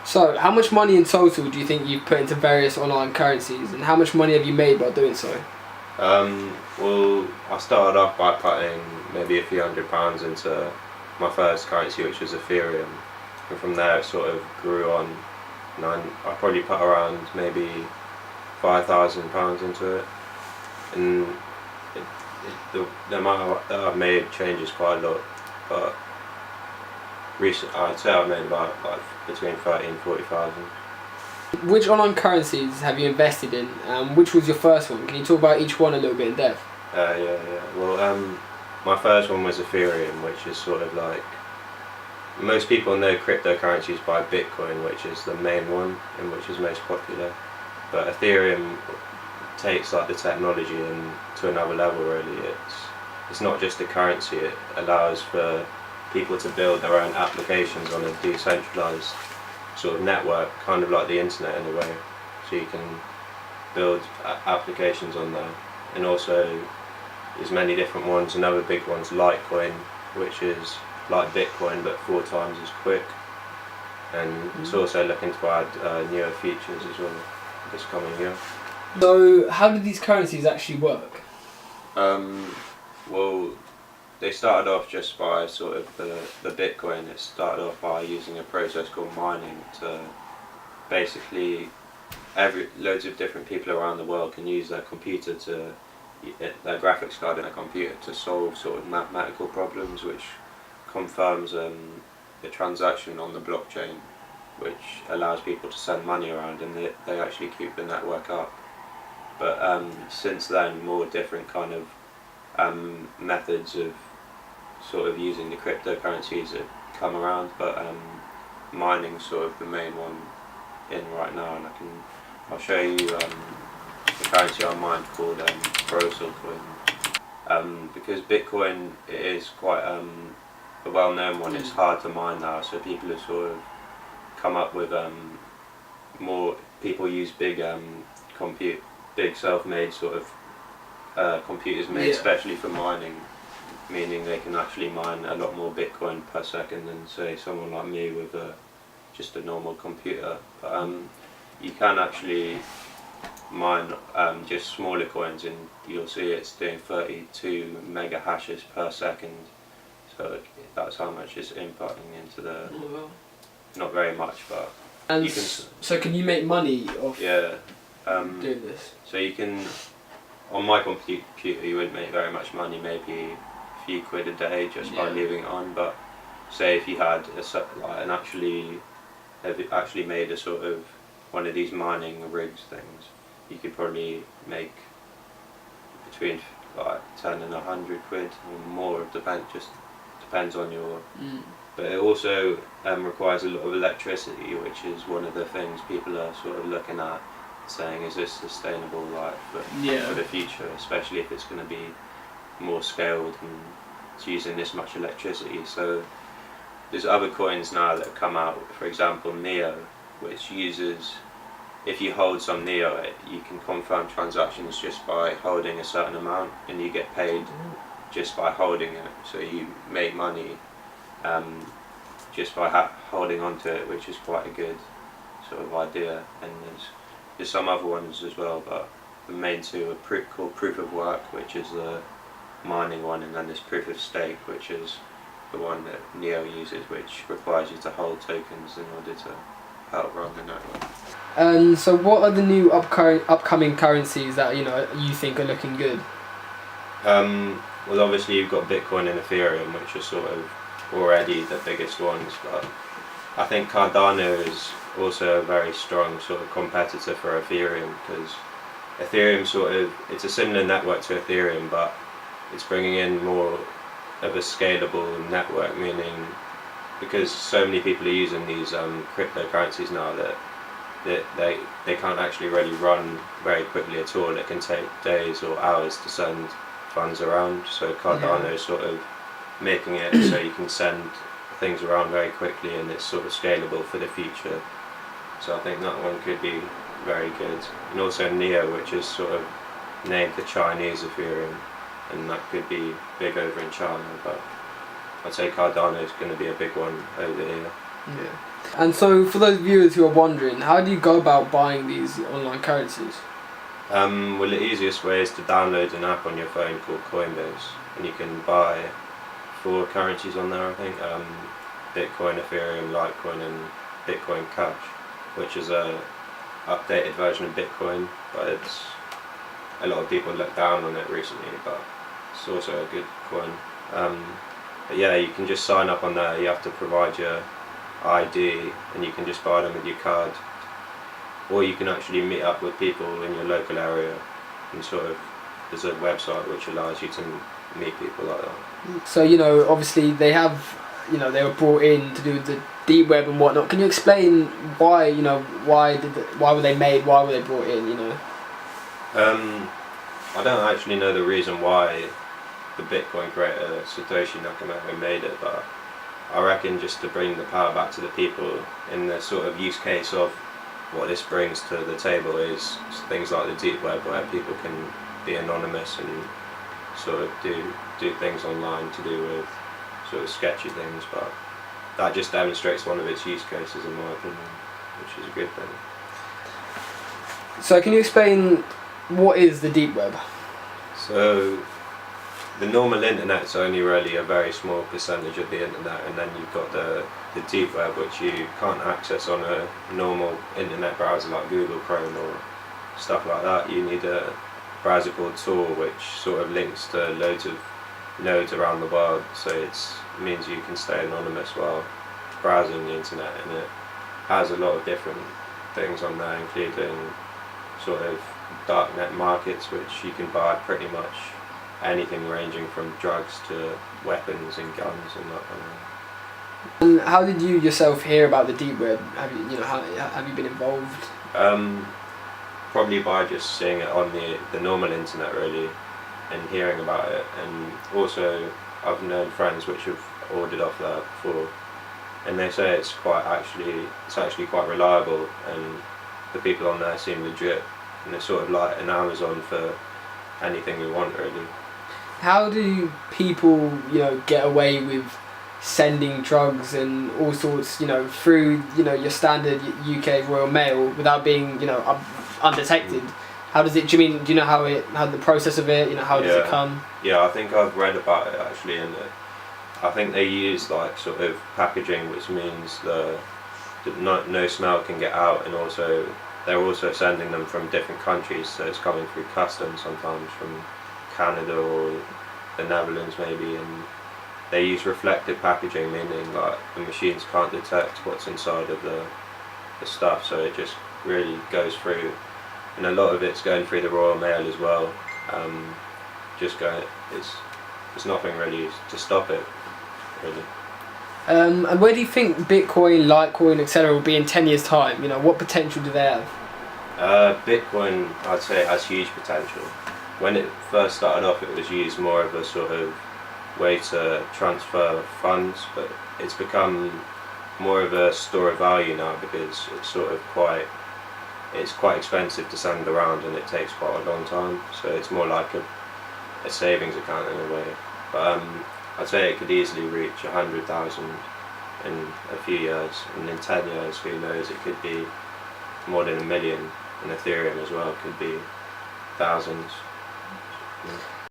So, how much money in total do you think you've put into various online currencies, and how much money have you made by doing so? Well, I started off by putting maybe a few £100 into my first currency, which was Ethereum, and from there it sort of grew on. And I probably put around maybe £5,000 into it, and the amount that I've made changes quite a lot. But I'd say I've made about like between 30 and 40,000. Which online currencies have you invested in? Which was your first one? Can you talk about each one a little bit in depth? Yeah. Well, my first one was Ethereum, which is sort of like, most people know cryptocurrencies by Bitcoin, which is the main one and which is most popular. But Ethereum takes like the technology to another level. Really, it's not just a currency. It allows for people to build their own applications on a decentralized sort of network, kind of like the internet in a way. So you can build applications on there, and also there's many different ones. Another big one's Litecoin, which is like Bitcoin but 4 times as quick, and it's also looking to add newer features as well this coming year. So, how do these currencies actually work? Well, they started off just by sort of the Bitcoin. It started off by using a process called mining to basically loads of different people around the world can use their computer their graphics card in their computer to solve sort of mathematical problems, which confirms the transaction on the blockchain, which allows people to send money around, and they actually keep the network up. But since then, more different kind of methods of sort of using the cryptocurrencies have come around, but mining's sort of the main one in right now, and I'll show you the currency I mined called Prosil Coin. Because Bitcoin is quite a well-known one, it's hard to mine now, so people have sort of come up with more. People use big self-made sort of computers made especially for mining, meaning they can actually mine a lot more Bitcoin per second than say someone like me with just a normal computer. But you can actually mine just smaller coins, and you'll see it's doing 32 mega hashes per second. So that's how much it's inputting into the. Not very much, but. And so, can you make money off doing this? So you can. On my computer, you wouldn't make very much money, maybe a few quid a day just by leaving it on. But say if you had actually made a sort of one of these mining rigs things, you could probably make between like 10 and 100 quid or more. Depends on your. But it also requires a lot of electricity, which is one of the things people are sort of looking at, saying, is this sustainable for the future, especially if it's going to be more scaled and it's using this much electricity. So there's other coins now that have come out, for example Neo, which uses, if you hold some Neo, you can confirm transactions just by holding a certain amount, and you get paid just by holding it. So you make money just by holding on to it, which is quite a good sort of idea. And there's some other ones as well, but the main two are called Proof of Work, which is the mining one, and then there's Proof of Stake, which is the one that Neo uses, which requires you to hold tokens in order to help run the network. So what are the new upcoming currencies that you think are looking good? Well, obviously you've got Bitcoin and Ethereum, which are sort of already the biggest ones, but I think Cardano is also a very strong sort of competitor for Ethereum, because Ethereum it's a similar network to Ethereum, but it's bringing in more of a scalable network, meaning because so many people are using these cryptocurrencies now that they can't actually really run very quickly at all. It can take days or hours to send funds around, so Cardano is sort of making it so you can send things around very quickly, and it's sort of scalable for the future. So I think that one could be very good. And also Neo, which is sort of named the Chinese Ethereum, and that could be big over in China, but I'd say Cardano is going to be a big one over here. Yeah. And so, for those viewers who are wondering, how do you go about buying these online currencies? Well, the easiest way is to download an app on your phone called Coinbase, and you can buy 4 currencies on there, I think. Bitcoin, Ethereum, Litecoin, and Bitcoin Cash, which is a updated version of Bitcoin, but it's a lot of people look down on it recently, but it's also a good coin. But yeah, you can just sign up on there. You have to provide your ID, and you can just buy them with your card, or you can actually meet up with people in your local area, and sort of there's a website which allows you to meet people like that. So, obviously they have, they were brought in to do the deep web and whatnot. Can you explain why, why were they made, why were they brought in, I don't actually know the reason why the Bitcoin creator Satoshi Nakamoto made it, but I reckon just to bring the power back to the people in the sort of use case of what this brings to the table is things like the deep web, where people can be anonymous and sort of do things online to do with sort of sketchy things, but that just demonstrates one of its use cases in my opinion, which is a good thing. So can you explain what is the deep web? So the normal internet's only really a very small percentage of the internet, and then you've got the deep web, which you can't access on a normal internet browser like Google Chrome or stuff like that. You need a browser called Tor, which sort of links to loads of nodes around the world, so it means you can stay anonymous while browsing the internet, and it has a lot of different things on there, including sort of darknet markets, which you can buy pretty much anything ranging from drugs to weapons and guns and that kind of thing. And how did you yourself hear about the deep web? Have you, have you been involved? Probably by just seeing it on the normal internet really, and hearing about it, and also I've known friends which have ordered off there before, and they say it's actually quite reliable, and the people on there seem legit, and it's sort of like an Amazon for anything we want really. How do people, get away with sending drugs and all sorts, through, your standard UK Royal Mail without being, undetected? How does it? Do you know how the process of it? How does it come? Yeah, I think I've read about it actually, and I think they use like sort of packaging, which means no smell can get out, and also they're also sending them from different countries, so it's coming through customs sometimes from Canada or the Netherlands maybe, and they use reflective packaging, meaning like the machines can't detect what's inside of the stuff, so it just really goes through, and a lot of it's going through the Royal Mail as well. There's nothing really to stop it really. And where do you think Bitcoin, Litecoin, etc. will be in 10 years' time? What potential do they have? Bitcoin, I'd say, has huge potential. When it first started off, it was used more of a sort of way to transfer funds, but it's become more of a store of value now, because it's quite expensive to send around, and it takes quite a long time, so it's more like a savings account in a way. But I'd say it could easily reach 100,000 in a few years, and in 10 years, who knows, it could be more than 1 million, and Ethereum as well could be thousands. Yeah.